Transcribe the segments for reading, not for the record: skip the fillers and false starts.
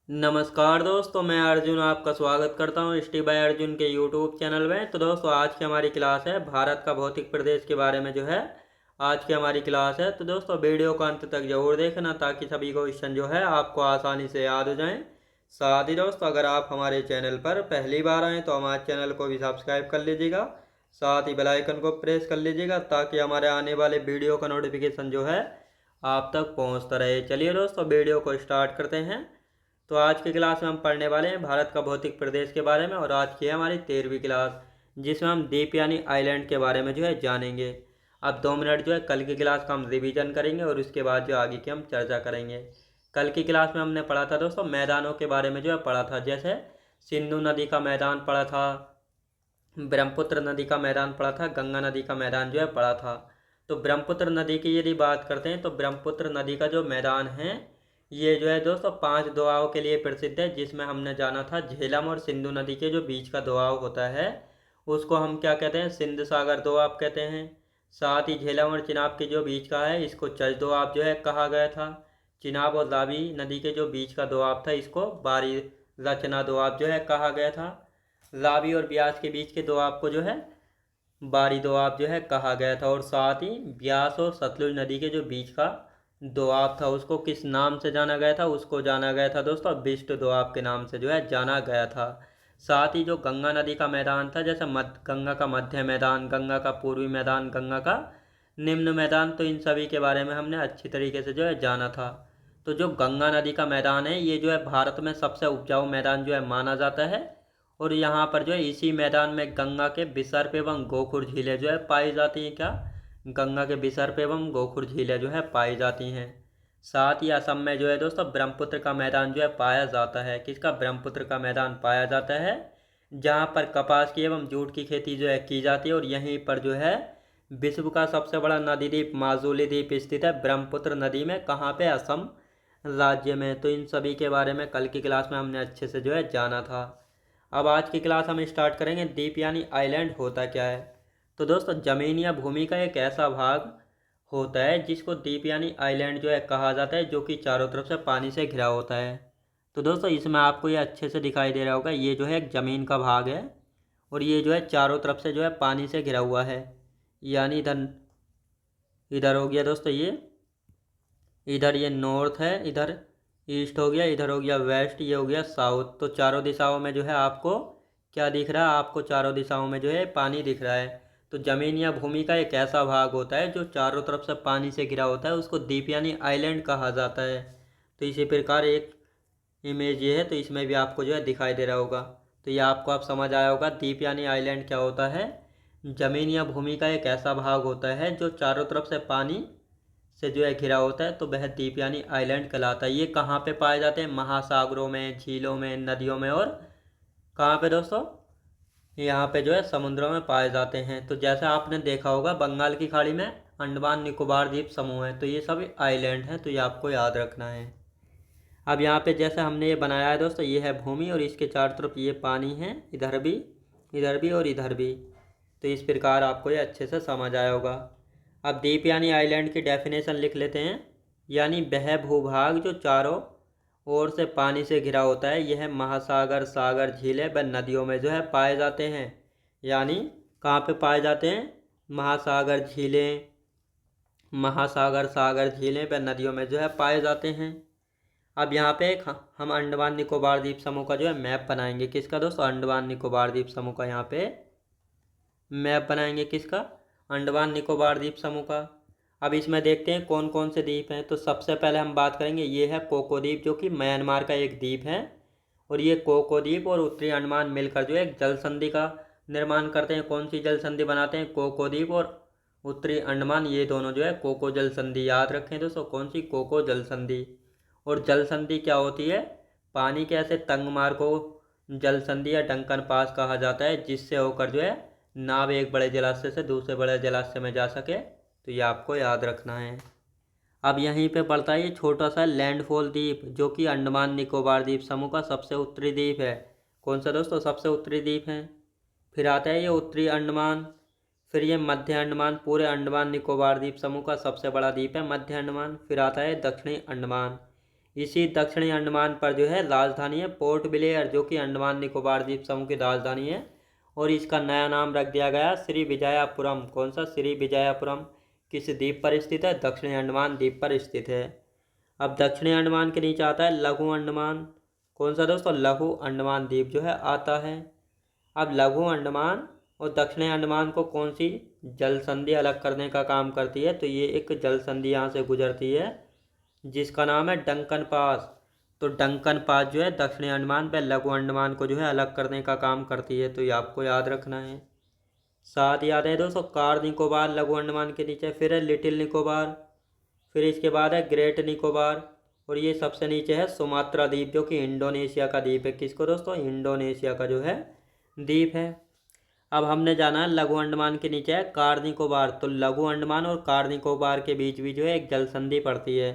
नमस्कार दोस्तों, मैं अर्जुन आपका स्वागत करता हूँ स्टडी बाय अर्जुन के यूट्यूब चैनल में। तो दोस्तों, आज की हमारी क्लास है भारत का भौतिक प्रदेश के बारे में जो है आज की हमारी क्लास है। तो दोस्तों, वीडियो को अंत तक जरूर देखना ताकि सभी क्वेश्चन जो है आपको आसानी से याद हो जाएं। साथ ही दोस्तों, अगर आप हमारे चैनल पर पहली बार आएँ तो हमारे चैनल को भी सब्सक्राइब कर लीजिएगा। साथ ही बेल आइकन को प्रेस कर लीजिएगा ताकि हमारे आने वाले वीडियो का नोटिफिकेशन जो है आप तक पहुँचता रहे। चलिए दोस्तों, वीडियो को स्टार्ट करते हैं। तो आज की क्लास में हम पढ़ने वाले हैं भारत का भौतिक प्रदेश के बारे में, और आज की है हमारी 13वीं क्लास, जिसमें हम द्वीप यानी आइलैंड के बारे में जो है जानेंगे। अब 2 मिनट जो है कल की क्लास का हम रिवीजन करेंगे और उसके बाद जो आगे की हम चर्चा करेंगे। कल की क्लास में हमने पढ़ा था दोस्तों मैदानों के बारे में जो है पढ़ा था, जैसे सिंधु नदी का मैदान पढ़ा था, ब्रह्मपुत्र नदी का मैदान पढ़ा था, गंगा नदी का मैदान जो है पढ़ा था। तो ब्रह्मपुत्र नदी की यदि बात करते हैं तो ब्रह्मपुत्र नदी का जो मैदान है ये जो है दोस्तों 5 दोआब के लिए प्रसिद्ध है, जिसमें हमने जाना था झेलम और सिंधु नदी के जो बीच का दोआब होता है उसको हम क्या कहते हैं, सिंध सागर दोआब कहते हैं। साथ ही झेलम और चिनाब के जो बीच का है इसको चच दोआब जो है कहा गया था। चिनाब और रावी नदी के जो बीच का दोआब था इसको बारी रचना दोआब जो है कहा गया था। रावी और ब्यास के बीच के दोआब को जो है बारी दोआब जो है कहा गया था। और साथ ही ब्यास और सतलुज नदी के जो बीच का दोआब था उसको किस नाम से जाना गया था, उसको जाना गया था दोस्तों बिष्ट दोआब के नाम से जो है जाना गया था। साथ ही जो गंगा नदी का मैदान था, जैसे गंगा का मध्य मैदान, गंगा का पूर्वी मैदान, गंगा का निम्न मैदान, तो इन सभी के बारे में हमने अच्छी तरीके से जो है जाना था। तो जो गंगा नदी का मैदान है ये जो है भारत में सबसे उपजाऊ मैदान जो है माना जाता है, और यहाँ पर जो है इसी मैदान में गंगा के विसर्प एवं गोखुर झीलें जो है पाई जाती हैं। क्या गंगा के विसर्प एवं गोखुर झीलें जो है पाई जाती हैं। साथ ही असम में जो है दोस्तों ब्रह्मपुत्र का मैदान जो है पाया जाता है। किसका? ब्रह्मपुत्र का मैदान पाया जाता है, जहाँ पर कपास की एवं जूट की खेती जो है की जाती है। और यहीं पर जो है विश्व का सबसे बड़ा नदी द्वीप माजुली द्वीप स्थित है ब्रह्मपुत्र नदी में। कहाँ पे? असम राज्य में। तो इन सभी के बारे में कल की क्लास में हमने अच्छे से जो है जाना था। अब आज की क्लास हम स्टार्ट करेंगे द्वीप यानी आइलैंड होता क्या है। तो दोस्तों, जमीन या भूमि का एक ऐसा भाग होता है जिसको द्वीप यानी आइलैंड जो है कहा जाता है, जो कि चारों तरफ से पानी से घिरा होता है। तो दोस्तों, इसमें आपको ये अच्छे से दिखाई दे रहा होगा, ये जो है एक ज़मीन का भाग है और ये जो है चारों तरफ से जो है पानी से घिरा हुआ है। यानी इधर इधर हो गया दोस्तों ये, इधर ये नॉर्थ है, इधर ईस्ट हो गया, इधर हो गया वेस्ट, ये हो गया साउथ। तो चारों दिशाओं में जो है आपको क्या दिख रहा है? आपको चारों दिशाओं में जो है पानी दिख रहा है। तो ज़मीन या भूमि का एक ऐसा भाग होता है जो चारों तरफ से पानी से घिरा होता है, उसको द्वीप यानी आइलैंड कहा जाता है। तो इसी प्रकार एक इमेज ये है, तो इसमें भी आपको जो है दिखाई दे रहा होगा। तो ये आपको अब समझ आया होगा द्वीप यानी आइलैंड क्या होता है। ज़मीन या भूमि का एक ऐसा भाग होता है जो चारों तरफ से पानी से जो है घिरा होता है, तो वह द्वीप यानी आइलैंड कहलाता है। ये कहाँ पे पाए जाते हैं? महासागरों में, झीलों में, नदियों में, और कहाँ पे दोस्तों? यहाँ पे जो है समुद्रों में पाए जाते हैं। तो जैसा आपने देखा होगा बंगाल की खाड़ी में अंडमान निकोबार द्वीप समूह है, तो ये सब आइलैंड हैं, तो ये आपको याद रखना है। अब यहाँ पे जैसे हमने ये बनाया है दोस्तों, ये है भूमि और इसके चारों तरफ ये पानी है, इधर भी, इधर भी और इधर भी। तो इस प्रकार आपको ये अच्छे से समझ आया होगा। अब द्वीप यानी आइलैंड की डेफिनेशन लिख लेते हैं। यानी वह भूभाग जो चारों ओर से पानी से घिरा होता है, यह महासागर, सागर, झीलें व नदियों में जो है पाए जाते हैं। यानी कहाँ पे पाए जाते हैं? महासागर, झीलें, महासागर, सागर, झीलें व नदियों में जो है पाए जाते हैं। अब यहाँ पे एक हम अंडमान निकोबार द्वीप समूह का जो है मैप बनाएंगे। किसका दोस्तों? अंडमान निकोबार द्वीप समूह का यहाँ पे मैप बनाएंगे। किसका? अंडमान निकोबार द्वीप समूह का। अब इसमें देखते हैं कौन कौन से द्वीप हैं। तो सबसे पहले हम बात करेंगे, ये है कोको द्वीप, जो कि म्यांमार का एक द्वीप है। और ये कोको द्वीप और उत्तरी अंडमान मिलकर जो है एक जल संधि का निर्माण करते हैं। कौन सी जल संधि बनाते हैं? कोको द्वीप और उत्तरी अंडमान, ये दोनों जो है कोको जल संधि। याद रखें दोस्तों, कौन सी? कोको जल संधि। और जल संधि क्या होती है? पानी के ऐसे तंग मार्ग को जल संधि या डंकन पास कहा जाता है, जिससे होकर जो है नाव एक बड़े जलाशय से दूसरे बड़े जलाशय में जा सके। तो ये आपको याद रखना है। अब यहीं पे पड़ता है ये छोटा सा लैंडफॉल द्वीप, जो कि अंडमान निकोबार द्वीप समूह का सबसे उत्तरी द्वीप है। कौन सा दोस्तों? सबसे उत्तरी द्वीप है। फिर आता है ये उत्तरी अंडमान, फिर ये मध्य अंडमान, पूरे अंडमान निकोबार द्वीप समूह का सबसे बड़ा द्वीप है मध्य अंडमान। फिर आता है दक्षिणी अंडमान, इसी दक्षिणी अंडमान पर जो है राजधानी है पोर्ट ब्लेयर, जो कि अंडमान निकोबार द्वीप समूह की राजधानी है। और इसका नया नाम रख दिया गया श्री विजयापुरम। कौन सा? श्री विजयापुरम। किस द्वीप पर स्थित है? दक्षिणी अंडमान द्वीप पर स्थित है। अब दक्षिणी अंडमान के नीचे आता है लघु अंडमान। कौन सा दोस्तों? लघु अंडमान द्वीप जो है आता है। अब लघु अंडमान और दक्षिणी अंडमान को कौन सी जल संधि अलग करने का काम करती है? तो ये एक जल संधि यहाँ से गुजरती है जिसका नाम है डंकन पास। तो डंकन पास जो है दक्षिणी अंडमान व लघु अंडमान को जो है अलग करने का काम करती है, तो ये आपको याद रखना है। साथ याद है दोस्तों कार निकोबार लघु अंडमान के नीचे, फिर है लिटिल निकोबार, फिर इसके बाद है ग्रेट निकोबार, और ये सबसे नीचे है सुमात्रा द्वीप, जो कि इंडोनेशिया का द्वीप है। किसको दोस्तों? इंडोनेशिया का जो है द्वीप है। अब हमने जाना है लघु अंडमान के नीचे है कार निकोबार। तो लघु अंडमान और कार निकोबार के बीच भी जो है एक जल संधि पड़ती है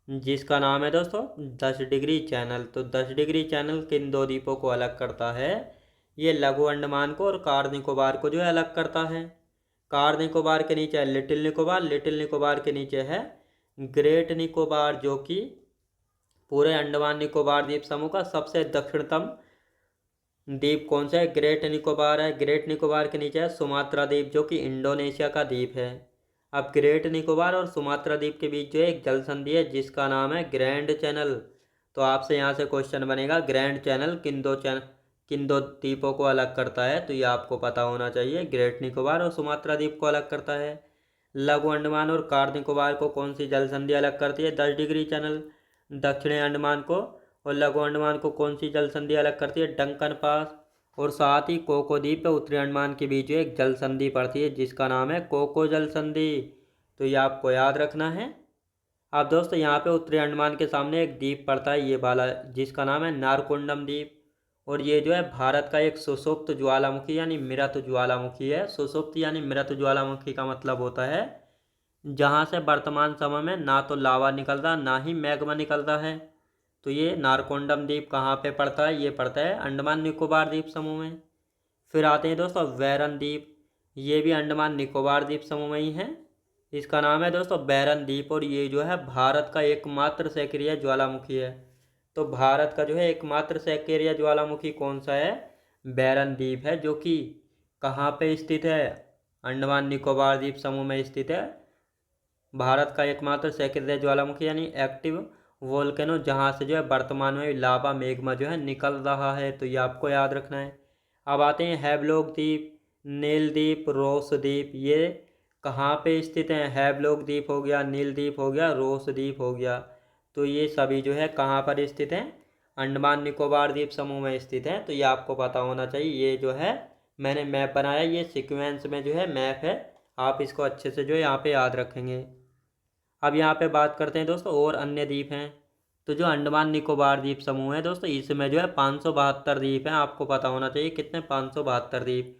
जिसका नाम है दोस्तों 10 डिग्री चैनल। तो 10 डिग्री चैनल किन दो द्वीपों को अलग करता है? ये लघु अंडमान को और कार निकोबार को जो है अलग करता है। कार निकोबार के नीचे है लिटिल निकोबार, लिटिल निकोबार के नीचे है ग्रेट निकोबार, जो कि पूरे अंडमान निकोबार द्वीप समूह का सबसे दक्षिणतम द्वीप कौन सा है? ग्रेट निकोबार है। ग्रेट निकोबार के नीचे है सुमात्रा द्वीप, जो कि इंडोनेशिया का द्वीप है। अब ग्रेट निकोबार और सुमात्रा द्वीप के बीच जो एक जल संधि है जिसका नाम है ग्रैंड चैनल। तो आपसे यहाँ से क्वेश्चन बनेगा ग्रैंड चैनल किन दो द्वीपों को अलग करता है? तो ये आपको पता होना चाहिए। ग्रेट निकोबार और सुमात्रा द्वीप को अलग करता है। लघु अंडमान और कार निकोबार को कौन सी जल संधि अलग करती है? 10 डिग्री चैनल। दक्षिणी अंडमान को और लघु अंडमान को कौन सी जल संधि अलग करती है? Duncan pass. और साथ ही कोको द्वीप और उत्तरी अंडमान के बीच एक जल संधि पड़ती है जिसका नाम है कोको जल संधि। तो ये आपको याद रखना है। अब दोस्तों यहाँ पे उत्तरी अंडमान के सामने एक द्वीप पड़ता है ये वाला, जिसका नाम है नारकोंडम द्वीप। और ये जो है भारत का एक सुषुप्त ज्वालामुखी यानी मृत ज्वालामुखी है। सुषुप्त यानी मृत ज्वालामुखी का मतलब होता है जहाँ से वर्तमान समय में ना तो लावा निकलता ना ही मैग्मा निकलता है। तो ये नारकोंडम द्वीप कहाँ पे पड़ता है? ये पड़ता है अंडमान निकोबार द्वीप समूह में। फिर आते हैं दोस्तों बैरन द्वीप। ये भी अंडमान निकोबार द्वीप समूह में ही है। इसका नाम है दोस्तों बैरन द्वीप, और ये जो है भारत का एकमात्र सक्रिय ज्वालामुखी है। तो भारत का जो है एकमात्र सक्रिय ज्वालामुखी कौन सा है? बैरन द्वीप है, जो कि कहाँ पे स्थित है? अंडमान निकोबार द्वीप समूह में स्थित है। भारत का एकमात्र सक्रिय ज्वालामुखी यानी एक्टिव वोल्केनो, जहाँ से जो है वर्तमान में लावा मेग्मा जो है निकल रहा है। तो ये आपको याद रखना है। अब आते हैं हैवलॉक द्वीप, नील द्वीप, रोस द्वीप। ये कहाँ पे स्थित हैं? हैवलॉक द्वीप हो गया, नील द्वीप हो गया, रोस द्वीप हो गया। तो ये सभी जो है कहाँ पर स्थित हैं? अंडमान निकोबार द्वीप समूह में स्थित हैं। तो ये आपको पता होना चाहिए। ये जो है मैंने मैप बनाया, ये सीक्वेंस में जो है मैप है, आप इसको अच्छे से जो है यहाँ पे याद रखेंगे। अब यहाँ पे बात करते हैं दोस्तों और अन्य द्वीप हैं। तो जो अंडमान निकोबार द्वीप समूह है दोस्तों, इसमें जो है 572 द्वीप हैं। आपको पता होना चाहिए कितने? 572 द्वीप।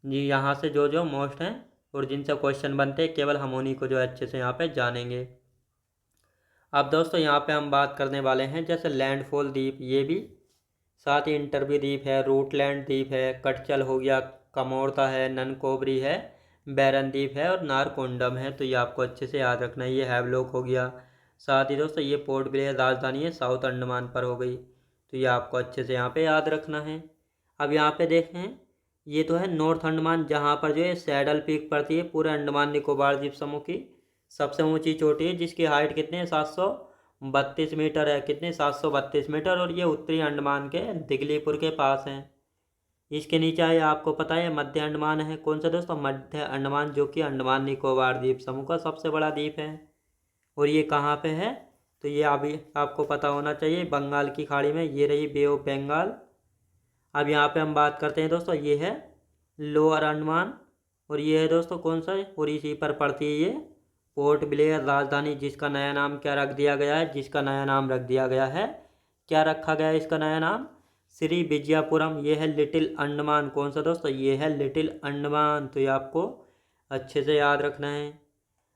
जी यहाँ से जो जो मोस्ट हैं और जिनसे क्वेश्चन बनते हैं केवल हम उन्हीं को जो है अच्छे से यहाँ पे जानेंगे। अब दोस्तों यहाँ पे हम बात करने वाले हैं जैसे लैंडफॉल द्वीप, ये भी, साथ ही इंटरव्यू द्वीप है, रूटलैंड द्वीप है, कटचल हो गया, कमोरता है, ननकोबरी है, बैरन द्वीप है और नारकोंडम है। तो ये आपको अच्छे से याद रखना है। ये हैवलॉक हो गया। साथ ही दोस्तों ये पोर्ट ब्लेयर राजधानी है साउथ अंडमान पर हो गई। तो ये आपको अच्छे से यहाँ पे याद रखना है। अब यहाँ पे देखें, ये तो है नॉर्थ अंडमान, जहाँ पर जो है सैडल पीक पड़ती है पूरे अंडमान निकोबार द्वीप समूह की सबसे ऊंची चोटी है, जिसकी हाइट कितनी है? 732 मीटर है। कितनी? 732 मीटर। और ये उत्तरी अंडमान के दिगलीपुर के पास है। इसके नीचे है आपको पता है मध्य अंडमान है। कौन सा दोस्तों? मध्य अंडमान, जो कि अंडमान निकोबार द्वीप समूह का सबसे बड़ा द्वीप है। और ये कहाँ पे है? तो ये अभी आपको पता होना चाहिए बंगाल की खाड़ी में, ये रही बे ऑफ बंगाल। अब यहाँ पे हम बात करते हैं दोस्तों, ये है लोअर अंडमान, और ये है दोस्तों कौन सा है? और इसी पर पड़ती है ये पोर्ट ब्लेयर राजधानी, जिसका नया नाम क्या रख दिया गया है? जिसका नया नाम रख दिया गया है, क्या रखा गया है इसका नया नाम? श्री विजयापुरम। ये है लिटिल अंडमान। कौन सा दोस्तों? ये है लिटिल अंडमान। तो ये आपको अच्छे से याद रखना है।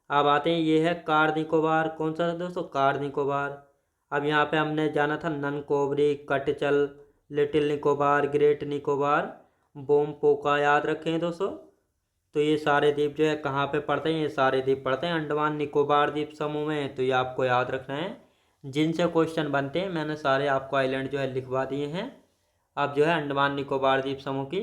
अब आते हैं, ये है कार निकोबार। कौन सा था दोस्तों? कार निकोबार। अब यहाँ पे हमने जाना था ननकोबरी, कटचल, लिटिल निकोबार, ग्रेट निकोबार, बोमपोका, याद रखें दोस्तों। तो ये सारे द्वीप जो है कहाँ पे पड़ते हैं? ये सारे द्वीप पड़ते हैं अंडमान निकोबार द्वीप समूह में। तो ये आपको याद रखना है। जिनसे क्वेश्चन बनते हैं मैंने सारे आपको आइलैंड जो है लिखवा दिए हैं। अब जो है अंडमान निकोबार द्वीप समूह की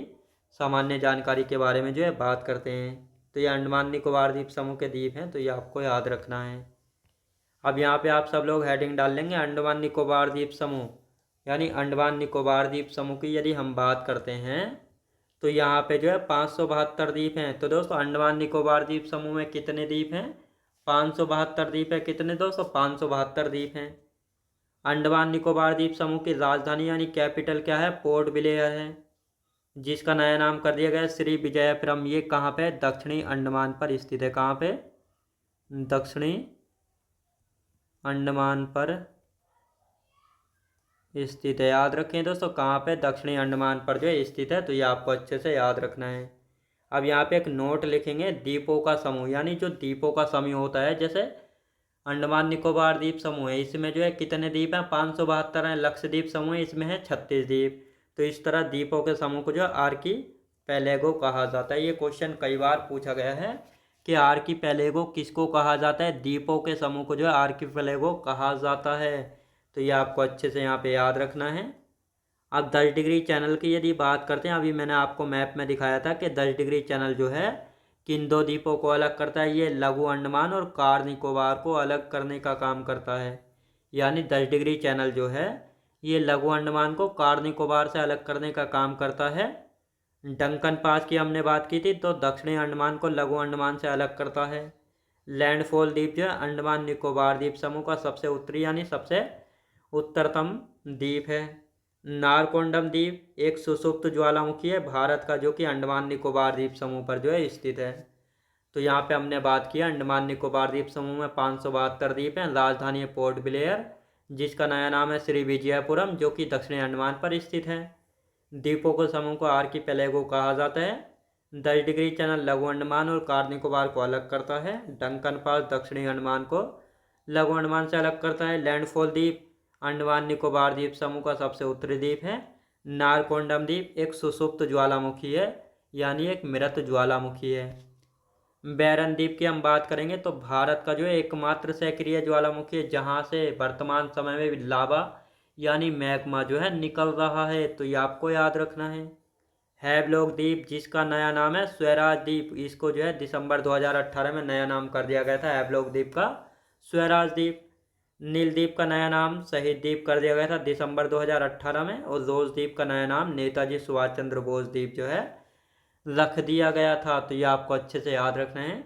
सामान्य जानकारी के बारे में जो है बात करते हैं। तो ये अंडमान निकोबार द्वीप समूह के द्वीप हैं, तो ये आपको याद रखना है। अब यहाँ पे आप सब लोग हेडिंग डाल लेंगे अंडमान निकोबार द्वीप समूह, यानी अंडमान निकोबार द्वीप समूह की यदि हम बात करते हैं तो यहाँ पे जो है 572 द्वीप हैं। तो दोस्तों अंडमान निकोबार द्वीप समूह में कितने द्वीप हैं? 572 द्वीप है। कितने दोस्तों? 572 द्वीप हैं। अंडमान निकोबार द्वीप समूह की राजधानी यानी कैपिटल क्या है? पोर्ट ब्लेयर है, जिसका नया नाम कर दिया गया श्री विजयपुरम। ये कहाँ पे? दक्षिणी अंडमान पर स्थित है। कहाँ पे? दक्षिणी अंडमान पर स्थित है। याद रखें दोस्तों, कहाँ पे? दक्षिणी अंडमान पर जो है स्थित है। तो ये आपको अच्छे से याद रखना है। अब यहाँ पे एक नोट लिखेंगे, द्वीपों का समूह, यानी जो द्वीपों का समूह होता है, जैसे अंडमान निकोबार द्वीप समूह है, इसमें जो है कितने द्वीप हैं? 572 हैं। लक्षद्वीप समूह है, इसमें है 36 द्वीप। तो इस तरह द्वीपों के समूह को जो है आर्कीपेलागो कहा जाता है। ये क्वेश्चन कई बार पूछा गया है कि आर्कीपेलागो किसको कहा जाता है? द्वीपों के समूह को जो है आर्कीपेलागो कहा जाता है। तो ये आपको अच्छे से यहाँ पे याद रखना है। अब 10 डिग्री चैनल की यदि बात करते हैं, अभी मैंने आपको मैप में दिखाया था कि 10 डिग्री चैनल जो है किन दो द्वीपों को अलग करता है? ये लघु अंडमान और कार निकोबार को अलग करने का काम करता है। यानी 10 डिग्री चैनल जो है ये लघु अंडमान को कार निकोबार से अलग करने का काम करता है। डंकन पास की हमने बात की थी, तो दक्षिणी अंडमान को लघु अंडमान से अलग करता है। लैंडफॉल द्वीप जो है अंडमान निकोबार द्वीप समूह का सबसे उत्तरी यानी सबसे उत्तरतम द्वीप है। नारकोंडम द्वीप एक सुषुप्त ज्वालामुखी है भारत का, जो कि अंडमान निकोबार द्वीप समूह पर जो है स्थित है। तो यहाँ पे हमने बात की अंडमान निकोबार द्वीप समूह में 572 द्वीप हैं। राजधानी है पोर्ट ब्लेयर, जिसका नया नाम है श्री विजयपुरम, जो कि दक्षिणी अंडमान पर स्थित है। द्वीपों के समूह को आर्कीपेलागो कहा जाता है। 10 डिग्री चैनल लघु अंडमान और कार निकोबार को अलग करता है। डंकन पास दक्षिणी अंडमान को लघु अंडमान से अलग करता है। लैंडफॉल द्वीप अंडमान निकोबार द्वीप समूह का सबसे उत्तरी द्वीप है। नारकोंडम द्वीप एक सुषुप्त ज्वालामुखी है, यानी एक मृत ज्वालामुखी है। बैरन द्वीप की हम बात करेंगे तो भारत का जो है एकमात्र सक्रिय ज्वालामुखी है, जहाँ से वर्तमान समय में लावा यानी मैग्मा जो है निकल रहा है। तो ये आपको याद रखना है। हैवलॉक द्वीप, जिसका नया नाम है स्वराज द्वीप, इसको जो है दिसंबर 2018 में नया नाम कर दिया गया था हैवलॉक द्वीप का स्वराज द्वीप। नील द्वीप का नया नाम शहीद द्वीप कर दिया गया था दिसंबर 2018 में। और रोज द्वीप का नया नाम नेताजी सुभाष चंद्र बोस द्वीप जो है रख दिया गया था। तो ये आपको अच्छे से याद रखना है।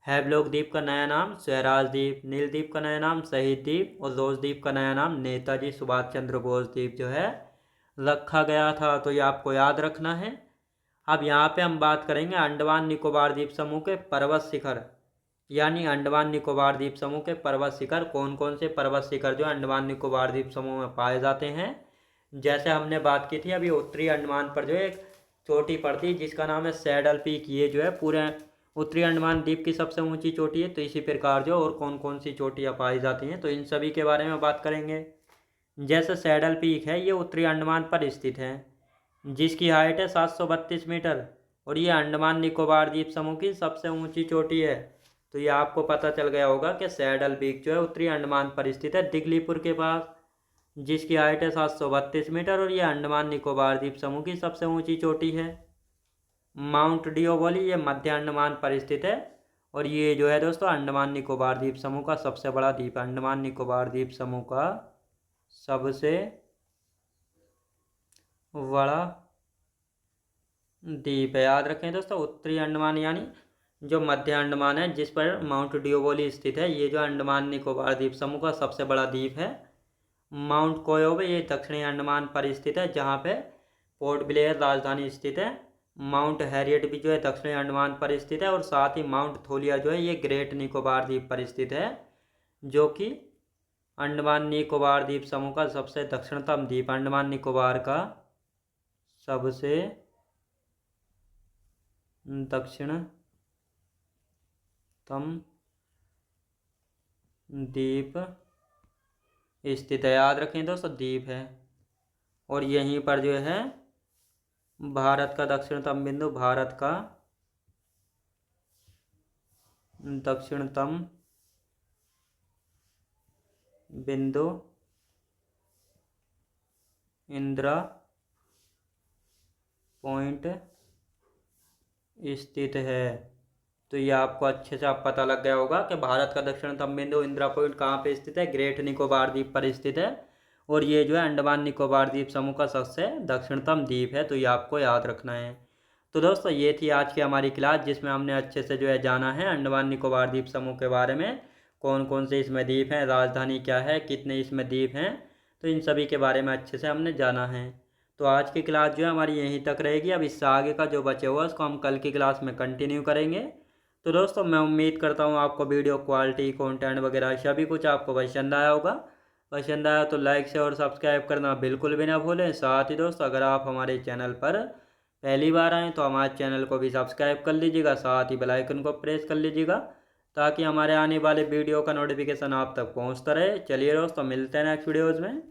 हैवलॉक द्वीप का नया नाम स्वराज द्वीप, नील द्वीप का नया नाम शहीद द्वीप और रोज द्वीप का नया नाम नेताजी सुभाष चंद्र बोस द्वीप जो है रखा गया था। तो ये आपको याद रखना है। अब यहाँ पे हम बात करेंगे अंडमान निकोबार द्वीप समूह के पर्वत शिखर, यानी अंडमान निकोबार द्वीप समूह के पर्वत शिखर। कौन कौन से पर्वत शिखर जो अंडमान निकोबार द्वीप समूह में पाए जाते हैं? जैसे हमने बात की थी अभी, उत्तरी अंडमान पर जो है एक चोटी पड़ती है जिसका नाम है सैडल पीक। ये जो है पूरे उत्तरी अंडमान द्वीप की सबसे ऊंची चोटी है। तो इसी प्रकार जो और कौन कौन सी चोटियाँ पाई जाती हैं, तो इन सभी के बारे में बात करेंगे। जैसे सैडल पीक है, ये उत्तरी अंडमान पर स्थित है, जिसकी हाइट है 732 मीटर और ये अंडमान निकोबार द्वीप समूह की सबसे ऊंची चोटी है। तो ये आपको पता चल गया होगा कि सैडल पीक जो है उत्तरी अंडमान पर स्थित है दिगलीपुर के पास, जिसकी हाइट है 732 मीटर और ये अंडमान निकोबार द्वीप समूह की सबसे ऊंची चोटी है। माउंट डिओबोली ये मध्य अंडमान पर स्थित है और ये जो है दोस्तों अंडमान निकोबार द्वीप समूह का सबसे बड़ा द्वीप है। अंडमान निकोबार द्वीप समूह का सबसे बड़ा द्वीप है। याद रखें दोस्तों, उत्तरी अंडमान यानी जो मध्य अंडमान है, जिस पर माउंट डिओबोली स्थित है, ये जो अंडमान निकोबार द्वीप समूह का सबसे बड़ा द्वीप है। माउंट कोयोबे ये दक्षिणी अंडमान पर स्थित है, जहाँ पे पोर्ट ब्लेयर राजधानी स्थित है। माउंट हैरियट भी जो है दक्षिणी अंडमान पर स्थित है और साथ ही माउंट थोलिया जो है ये ग्रेट निकोबार द्वीप पर स्थित है, जो कि अंडमान निकोबार द्वीप समूह का सबसे दक्षिणतम द्वीप। अंडमान निकोबार का सबसे दक्षिणतम द्वीप स्थित है। याद रखें दोस्तों, द्वीप है और यहीं पर जो है भारत का दक्षिणतम बिंदु, भारत का दक्षिणतम बिंदु इंदिरा पॉइंट स्थित है। तो ये आपको अच्छे से आप पता लग गया होगा कि भारत का दक्षिणतम बिंदु इंदिरा पॉइंट कहाँ पे स्थित है, ग्रेट निकोबार द्वीप पर स्थित है। और ये जो है अंडमान निकोबार द्वीप समूह का सबसे दक्षिणतम द्वीप है, तो ये आपको याद रखना है। तो दोस्तों ये थी आज की हमारी क्लास, जिसमें हमने अच्छे से जो है जाना है अंडमान निकोबार द्वीप समूह के बारे में, कौन कौन से इसमें द्वीप हैं, राजधानी क्या है, कितने इसमें द्वीप हैं, तो इन सभी के बारे में अच्छे से हमने जाना है। तो आज की क्लास जो है हमारी यहीं तक रहेगी। अब इससे आगे का जो बचे हुआ है उसको हम कल की क्लास में कंटिन्यू करेंगे। तो दोस्तों मैं उम्मीद करता हूँ आपको वीडियो क्वालिटी, कंटेंट वगैरह सभी कुछ आपको पसंद आया होगा। पसंद आया तो लाइक से और सब्सक्राइब करना बिल्कुल भी ना भूलें। साथ ही दोस्तों अगर आप हमारे चैनल पर पहली बार आएँ तो हमारे चैनल को भी सब्सक्राइब कर लीजिएगा, साथ ही बेल आइकन को प्रेस कर लीजिएगा, ताकि हमारे आने वाले वीडियो का नोटिफिकेशन आप तक पहुँचता रहे। चलिए दोस्तों मिलते हैं नेक्स्ट वीडियोज़ में।